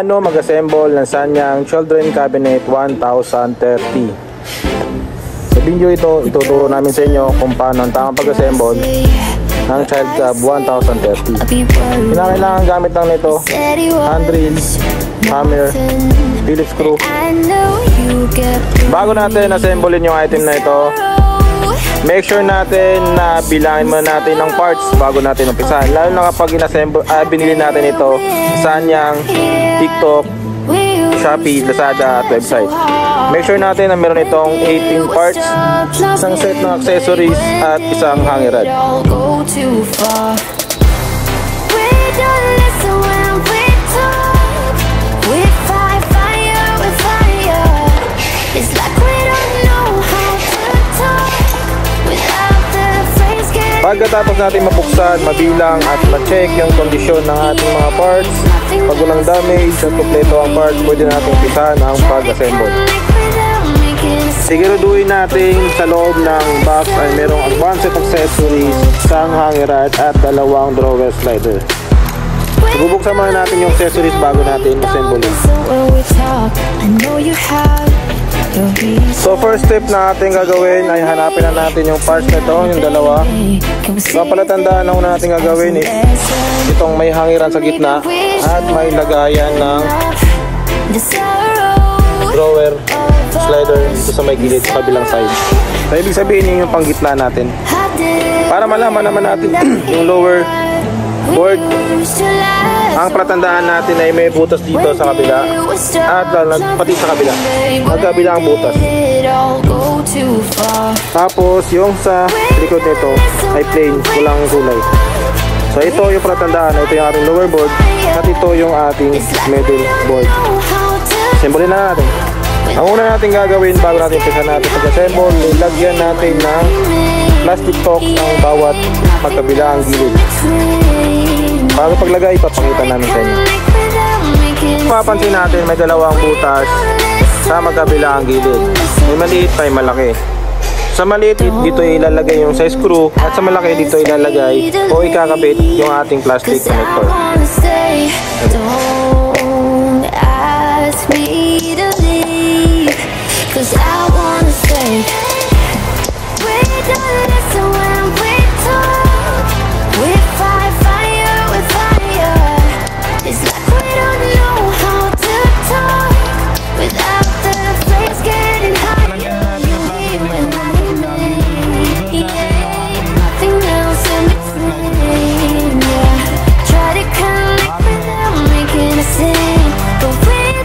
paano mag-assemble ng Sanyang Children Cabinet 1030. Sa video ito, ituturo namin sa inyo kung paano ang tamang pag-assemble ng Child Cab 1030. Kinakailangan gamit lang nito handrail, hammer, Phillips screw. Bago natin assemblein yung item na ito, make sure natin na bilangin muna natin ng parts bago natin umpisahan. Lalo na kapag binili natin ito sa Sanyang, TikTok, Shopee, Lazada at website. Make sure natin na meron itong 18 parts, isang set ng accessories at isang hanger rod. Pagkatapos natin mabuksan, mabilang at ma-check yung kondisyon ng ating mga parts, pag walang damage at kompleto ang parts, pwede natin umpisahan ang pag-assemble. Siguraduhin natin sa loob ng box ay merong advanced accessories, isang hanger rod at dalawang drawer slider. Bubuksan muna natin yung accessories bago natin assemble. So first step na ating gagawin ay hanapin na natin yung parts na ito, yung dalawa. So palatandaan na una natin gagawin is itong may hangiran sa gitna at may lagayan ng drawer slider dito sa may gilid sa kabilang side. So ibig sabihin yun yung panggitna natin. Para malaman naman natin yung lower board, ang palatandaan natin ay may butas dito sa kabila at pati sa kabila, magkabila ang butas. Tapos yung sa likod nito ay plain, walang kulay. So ito yung palatandaan, ito yung ating lower board at ito yung ating middle board. Assemble na natin. Ang una natin gagawin bago natin umpisa natin pag-assemble, ilagyan natin ng plastic talk ang bawat magkabilang gilid. Bago paglagay, ipapakita namin sa inyo. Papansin natin may dalawang butas sa magkabilang gilid. May maliit, may malaki. Sa maliit, dito ilalagay yung size screw at sa malaki dito ilalagay o ikakabit yung ating plastic connector.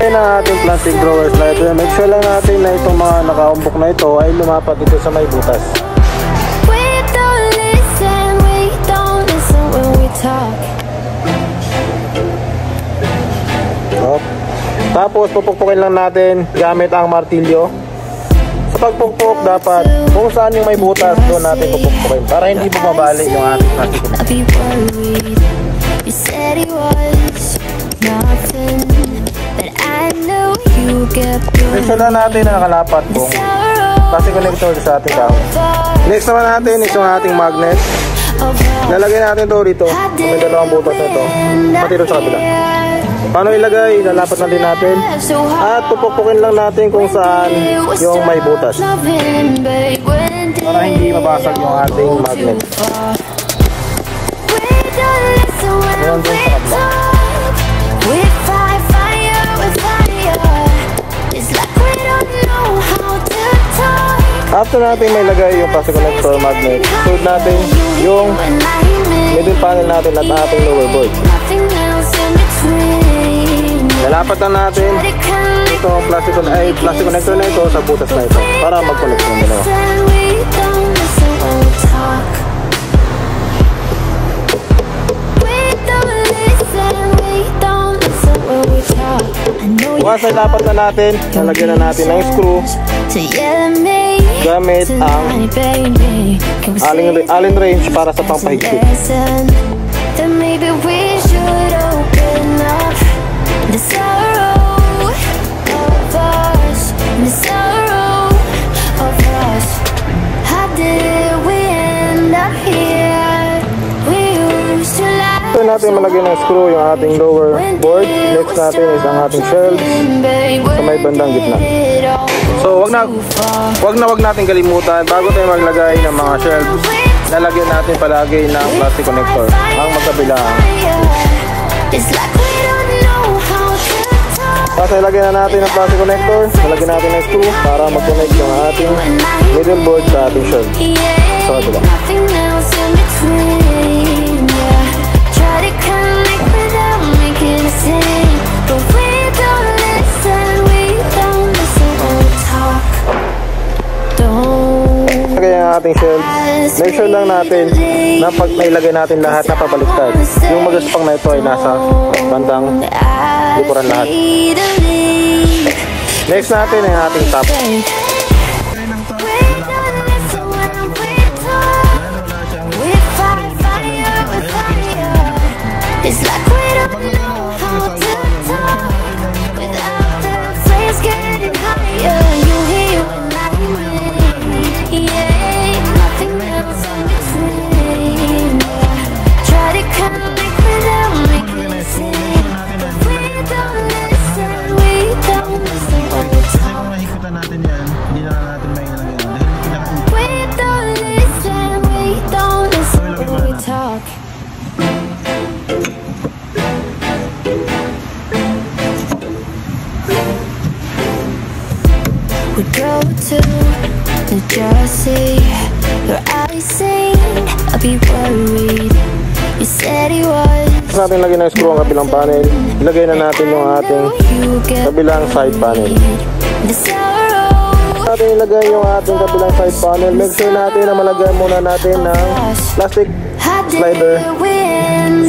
Na ating plastic drawer slider, make sure lang natin na itong mga nakaumbok na ito ay lumapat dito sa may butas. Tapos pupukpukin lang natin gamit ang martilyo. Sa pagpukpok dapat kung saan yung may butas doon natin pupukpukin para hindi bumabali yung ating plastic. Make sure na natin na nakalapat kung plastic connector sa ating dahon. Next naman natin is yung ating magnet. Lalagay natin ito dito. May dalawang butas na ito. Pati ito sa kabila. Paano ilagay? Lalapat na din natin. At pupukpukin lang natin kung saan yung may butas. Para hindi mabasag yung ating magnet. Meron din sa kabila. After natin may lagay yung plastic connector magnet, suot natin yung middle panel natin at ating lower board. Lalapat na natin ito ang plastic connector na ito sa butas na ito para mag-connect yung dalawa. Once ay lapat na natin, lalagyan na natin ng screw gamit ang Allen wrench para sa pangpahigpit. Ito natin malagyan ng screw yung ating lower board. Next natin is ang ating shelves sa may bandang gitna. So wag natin kalimutan bago tayo maglagay ng mga shelves, lalagyan natin palagi ng plastic connector ang magkabilang. Tapos ilagay na natin ang plastic connector, ilagay natin ng screw para mag-connect yung ating middle board sa ating shelf. So diba? Ilagay ang ating shelves. Make sure lang natin na pag nailagay natin lahat na pabaliktad, yung magaspang na ito ay nasa bandang likuran lahat. Next natin ay ating top. It's like we don't know how to talk without the flames getting higher. You hear when I hear, yeah, nothing else in between. Try to connect without making a scene, but we don't listen when we talk. We don't listen when we talk. We go to New Jersey, your eyes sing, I'll be worried. You said he was. Natin lagyan ng screw ang kabilang panel. Ilagay na natin yung ating kabilang side panel. Natin ilagay yung ating kabilang side panel. Make sure natin na malagay muna natin ng plastic slider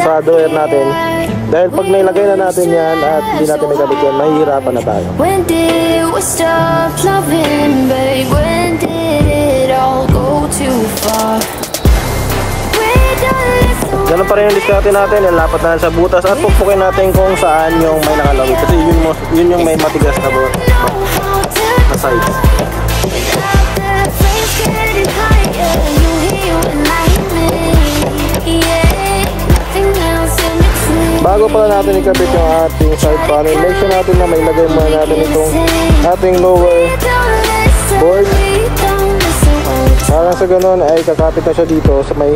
sa drawer natin. Dahil pag nailagay na natin yan at hindi natin nagabit yan, mahihirapan na tayo. When did we stop loving, babe? When did it all go too far? Ganun pa rin yung diskarte natin, ilapat na sa butas at pukpukin natin kung saan yung may nakalawit. Kasi yun yung may matigas na side. Bago pala natin ikabit yung ating side panel, make sure natin na may lagay muna natin itong ating lower board. Para sa ganun ay kakapit na siya dito sa may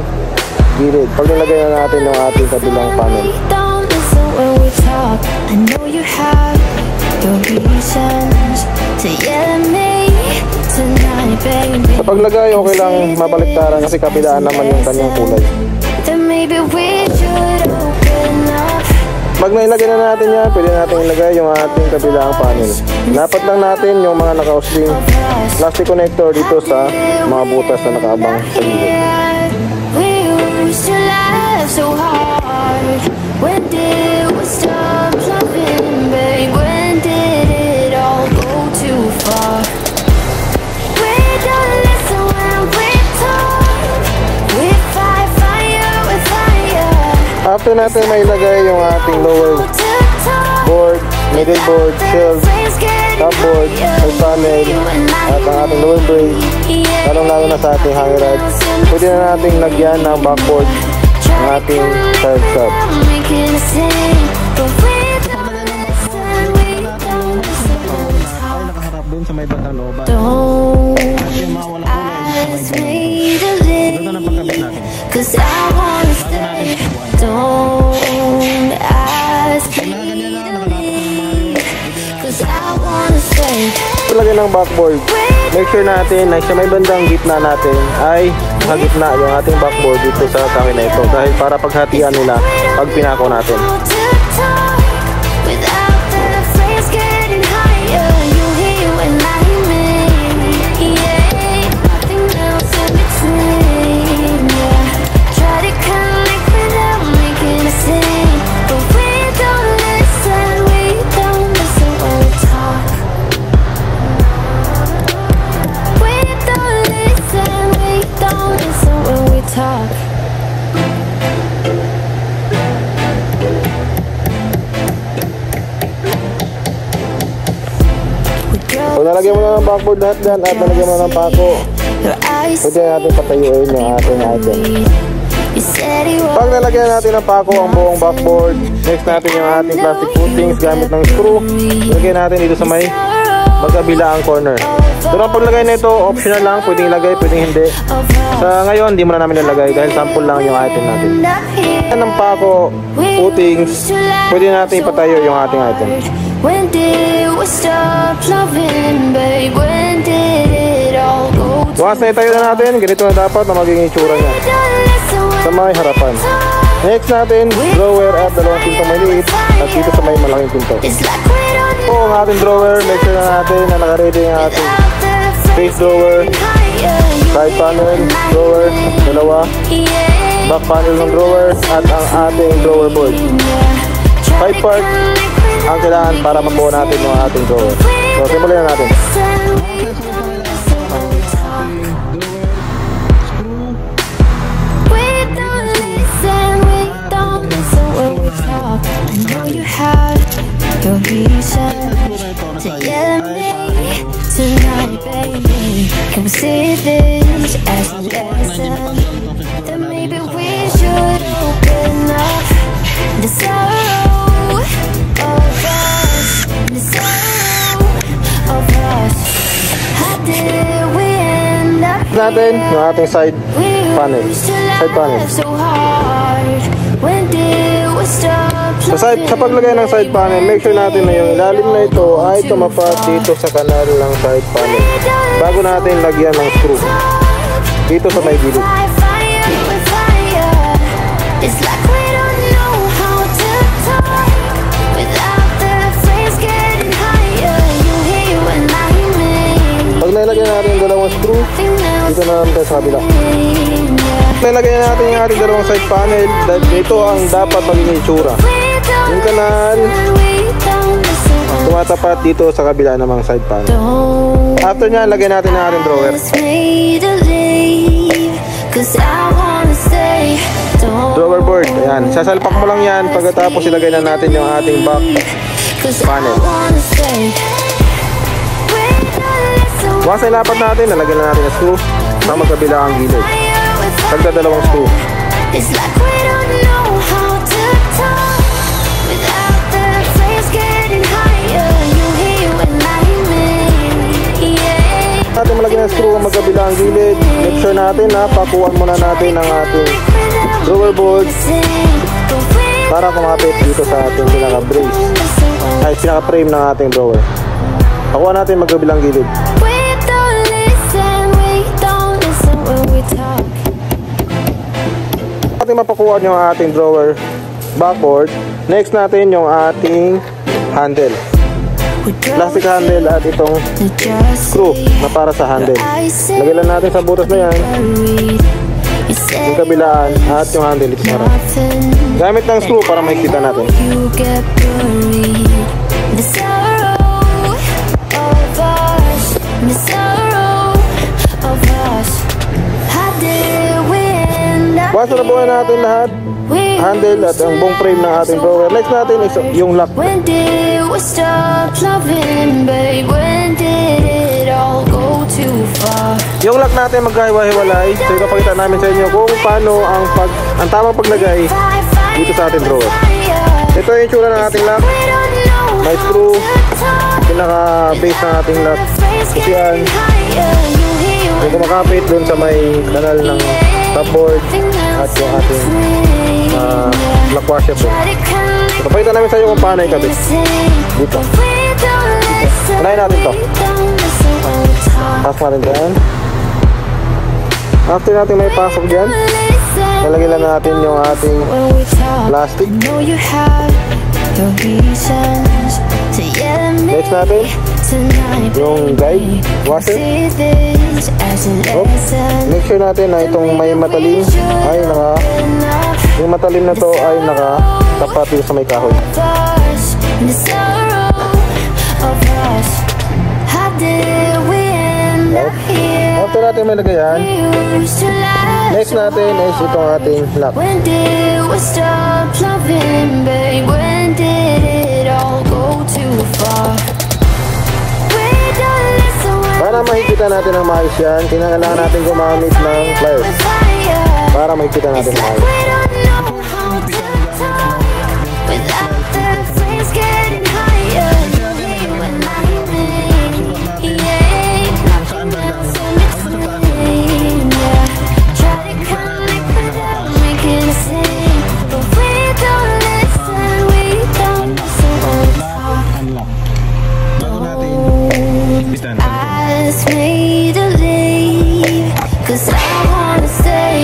gilid. Pag nilagay na natin yung ating kabilang panel. Sa paglagay, okay lang mabaliktaran kasi kabilaan naman yung kanyang kulay. Pag nailagay na natin yan, pwede natin ilagay yung ating kabilang panel. Lapat lang natin yung mga nakausling plastic connector dito sa mga butas na nakaabang sa gilid. After natin mailagay yung ating lower board, middle board, shelf, top board, side panel, at ang ating lower braid, lalong-lalo na sa ating hanger rod, pwede na natin lagyan ng backboard ng ating side cap. Nakaharap dun sa may bandang looban. Cause I wanna stay. Don't ask me to leave. Cause I wanna stay. Lagyan ng backboard. Make sure natin na sa may bandang gitna natin ay nakagitna yung ating backboard dito sa tangi na ito. Dahil para paghatian nila pag pinako natin. Kung nalagyan mo na ng backboard lahat dyan at nalagyan mo na ng pako, pwede natin patayuin yung ating item. steady roll. Pag nalagyan natin ng pako ang buong backboard, next natin yung ating plastic footings gamit ng screw. Ilagay natin dito sa may magkabilaang corner. Pero ang paglagay nito, optional lang. Pwedeng ilagay, pwedeng hindi. Sa ngayon, hindi mo na namin nilagay dahil sample lang yung item natin. Yan ang pako, footings, pwede natin ipatayo yung ating item. When did we stop loving, babe? When did it all go to Once na itayo na natin, ganito na dapat na magiging itsura niya sa may harapan. Next natin, drawer at dalawang pintong maliit at dito sa may malaking pinto. It's like we don't Po ang ating drawer, make sure na natin na nakaready ang ating face drawer, side panel, drawer, dalawa, back panel ng drawer at ang ating drawer board. 5 parts ang kailangan para mabuo natin yung ating drawer. So, simulan na natin. Your reason to yell at me tonight, baby. Can we see this as a lesson? Then maybe we should open up the sorrow of us, the sorrow of us. How did we end up Natin yung ating side panel. Side panel. so hard? When did we stop? Sa paglagay ng side panel, make sure natin na yung ilalim na ito ay tumapat dito sa kanal ng side panel bago natin lagyan ng screw dito sa may gilid. It's like we don't know how to talk without the flames getting higher. You hear when I mean. Pag nailagyan natin yung dalawang screw, dito na naman tayo sa kabila. Nilagyan natin yung ating dalawang side panel dahil ito ang dapat maging itsura. Yung kanal tumatapat dito sa kabila namang side panel. After nyan, lagyan natin ang ating drawer. Drawer board, ayan. Sasalpak mo lang yan pagkatapos ilagay na natin yung ating back panel. Once ilapat natin, nalagyan na natin ang screw sa magkabila ang gilid. Dalawang screw. It's like we don't know how to talk without the flames getting higher. You hear when I mean, yeah. Natin malagyan ng screw ang magkabila ang gilid. Make sure natin na pakuan muna natin ang ating drawer board para kumapit dito sa ating pinaka-brace ay pinaka-frame ng ating drawer. Pakuan natin magkabilang gilid. We don't listen when we talk. Ating mapakuan yung ating drawer backboard. Next natin yung ating handle. Plastic handle at itong screw na para sa handle. Lagyan lang natin sa butas na yan yung kabilaan at yung handle dito sa harap. Gamit ng screw para makikita natin. Once na nabuhay natin lahat, handle at ang buong frame ng ating drawer. Next natin is yung lock. When did we stop loving, babe? When did it all go too far? Yung lock natin magkahiwa-hiwalay. So ipapakita namin sa inyo kung paano ang tamang paglagay dito sa ating drawer. Ito yung itsura ng ating lock. May screw, pinaka-base ng ating lock. Kasi yan, yung kumakapit dun sa may kanal ng top-board at yung ating lock washable. So papakita namin sa inyo kung paano ikabit dito. Unahin natin to. Pasok natin dyan. After natin may pasok dyan, lalagyan lang natin yung ating plastic. Next natin yung guide washer. Make sure natin na itong may matalim ay yung matalim na to ay nakatapat dito sa may kahoy. After natin may lagayan, next natin is itong ating lock. When did we stop loving, babe? When did it all go too far? Para makikita natin ang maayos yan, kailangan natin gumamit ng pliers. para makikita natin It's like maayos. we don't know how to talk without the flames getting higher. You hear when I mean, yeah, nothing else in between. Yeah, try to connect without making a scene, but we don't listen, we don't listen when we talk. Don't ask me to leave, 'cause I wanna stay.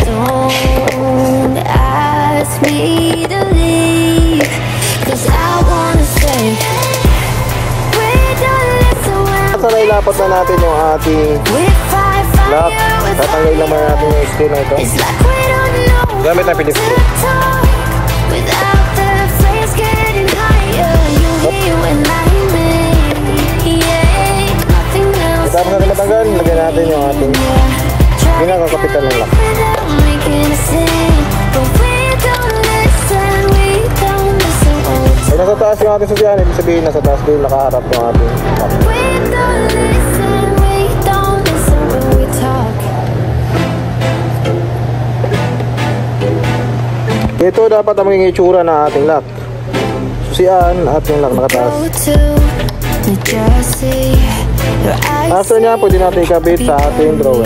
Don't ask me to leave, 'cause I wanna stay. We don't listen when Sa nailapat na natin yung ating we fight lock. fire with Tatanggalin naman natin yung screw na ito. It's like we don't know Gamit ang Phillips screw. to talk without the flames getting higher. You hear when I mean, yeah, nothing else. Tapos natin matanggal, lagyan natin yung ating pinakakapitan ng lock. Without making a scene, but we don't listen, we don't listen when we Ay, nasa taas yung ating sasyan, ibig sabihin nasa taas din nakaharap yung ating lock. We don't listen, we don't listen when we talk. Ito dapat ang maging itsura ng ating lock. Susian at yung lock nakataas. Go to New Jersey, your eyes After niya, pwede natin ikabit sa ating drawer.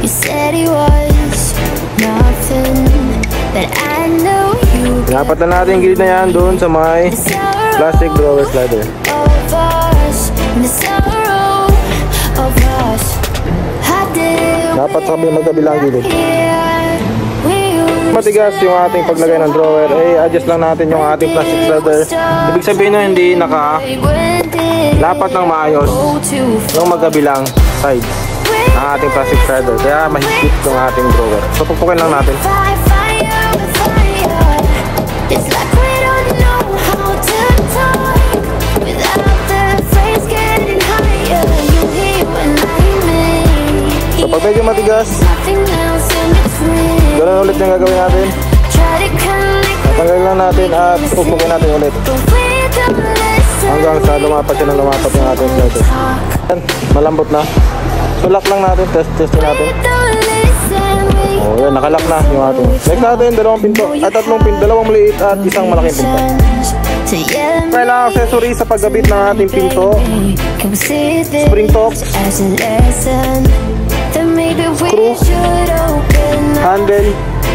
You said it was nothing, but I know you Dapat na natin yung gilid na yan doon sa may plastic drawer slider. of us, and the sorrow of us. I did Dapat sa magkabilang gilid. here. We Matigas yung ating paglagay ng drawer, adjust lang natin yung ating plastic slider. Ibig sabihin na hindi lapat ng maayos go too yung magkabilang side ng ating plastic slider. Kaya mahigpit yung ating drawer. So pupukin lang natin. fight fire with fire. It's like we don't know how to talk without the flames getting higher. You hear when I mean, So pag medyo matigas, nothing else in between. ganoon ulit yung gagawin natin. Try to connect, Tatanggalin lang natin at pupukin natin ulit. but we don't listen. Hanggang sa lumapat siya na lumapat yung ating slider. Talk, Yan, malambot na. So lock lang natin, testin natin. don't listen. We Oh, yan, nakalock na yung ating. Next natin, dalawang pinto. At tatlong pinto, dalawang maliit at isang malaking pinto. to yell at Kailangan accessory sa paggabit ng ating pinto. Can we see this Spring tops, as a lesson? That maybe we Screw, should open up handle,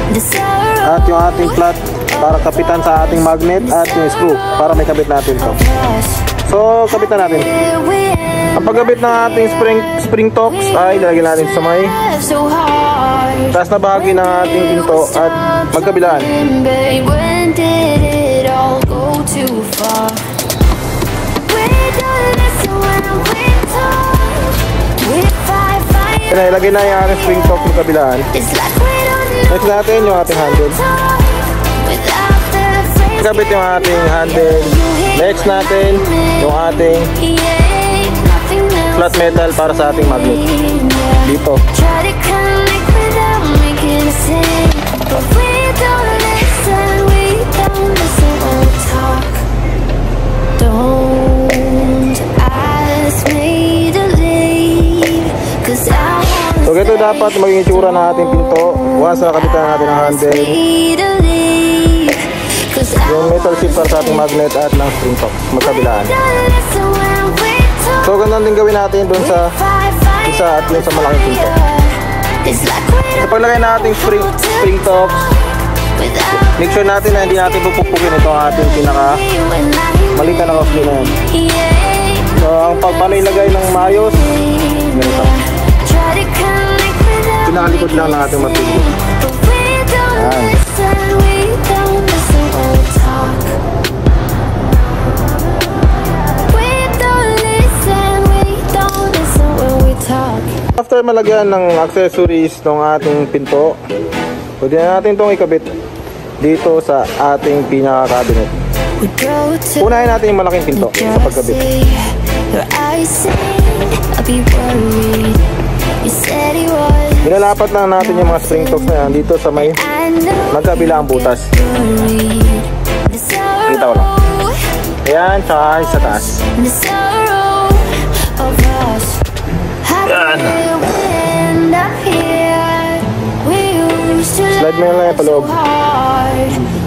the sorrow at yung ating flat para kapitan sa ating magnet at yung screw para may kabit natin to. of us. So, kapitan natin. Here we Ang pagkabit ng ating spring tops ay lalagyan natin sa may have so hard. taas na bahagi ng ating pinto at magkabilaan. Babe, when did it all go too far? We don't listen when we talk. We fight fire. Kaya ilagay na yung ating spring tops magkabilaan. It's like we don't know Next natin yung ating handle. talk without the phrase. Kabit yung ating handle. Next natin yung ating Yeah, nothing else. flat metal para sa ating magnet. Dito. Try to connect without making a scene, but we don't listen. We don't listen when we talk. Don't ask me to leave, 'cause I wanna So ito dapat maging itsura ng ating pinto. Once na kapitan natin ang handle, me to leave, 'cause I yung metal sheet para sa ating magnet at ng spring tops magkabilaan. don't listen when we talk. So ganun din gawin natin dun sa isa at yun sa malaking pinto. It's like we Sa paglagay natin spring tops, make sure natin na hindi natin pupupukin ito ang ating pinaka maliit na nakasli na yan. So ang paano ilagay ng maayos, ganito. Pinakalikod lang ng ating matindi. Yan. After malagyan ng accessories ng ating pinto, pwede na natin itong ikabit dito sa ating pinaka-cabinet. Unahin natin yung malaking pinto sa pagkabit. Nilalapat lang natin yung mga spring tops na yan dito sa may magkabilang butas. Kita ko lang. Ayan, tsaka sa taas. Yan. Slide mo lang yung paloob.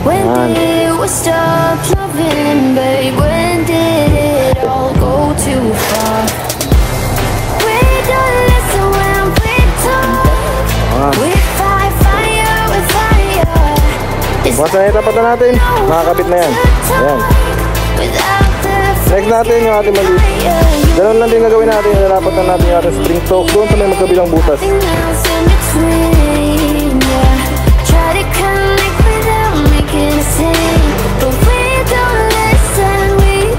When did we stop loving, babe? When did it all go too far? We don't listen when we talk. We fight fire with fire. It's Once na itapat na natin, makakabit na yan. Ayan. without the Next natin yung ating maliit. Ganun lang din gagawin natin. Nalapat na natin yung ating spring stock doon sa may magkabilang butas. thing else in between, yeah. Try to connect without making a scene, but we don't listen when we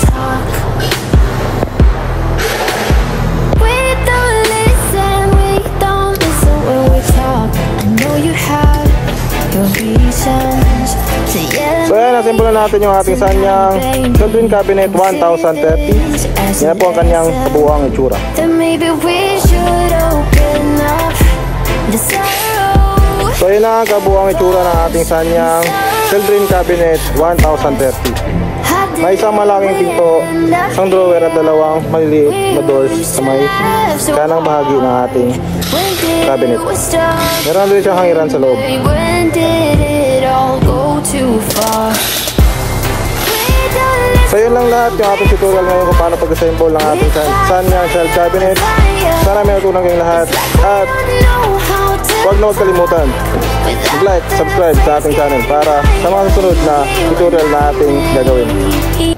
talk. We don't listen when we talk. I know you have your reasons to yell. So ayan, nasimpulan natin yung ating Sanyang Children Cabinet 1030. Yan po ang kanyang kabuuang itsura. Then maybe we should open up the sorrow. So yun na ang kabuuang itsura ng ating Sanyang Children Cabinet 1030. May isang malaking pinto, isang drawer at dalawang maliliit na doors sa may kanang bahagi ng ating cabinet. Meron din siyang hangiran sa loob. When did it all go too far? So yun lang lahat yung ating tutorial ngayon kung paano pag-assemble ng ating Sanyang shelf cabinet. Sana may natutunan kayong lahat. At huwag na huwag kalimutan mag-like, subscribe sa ating channel para sa mga susunod na tutorial na ating gagawin.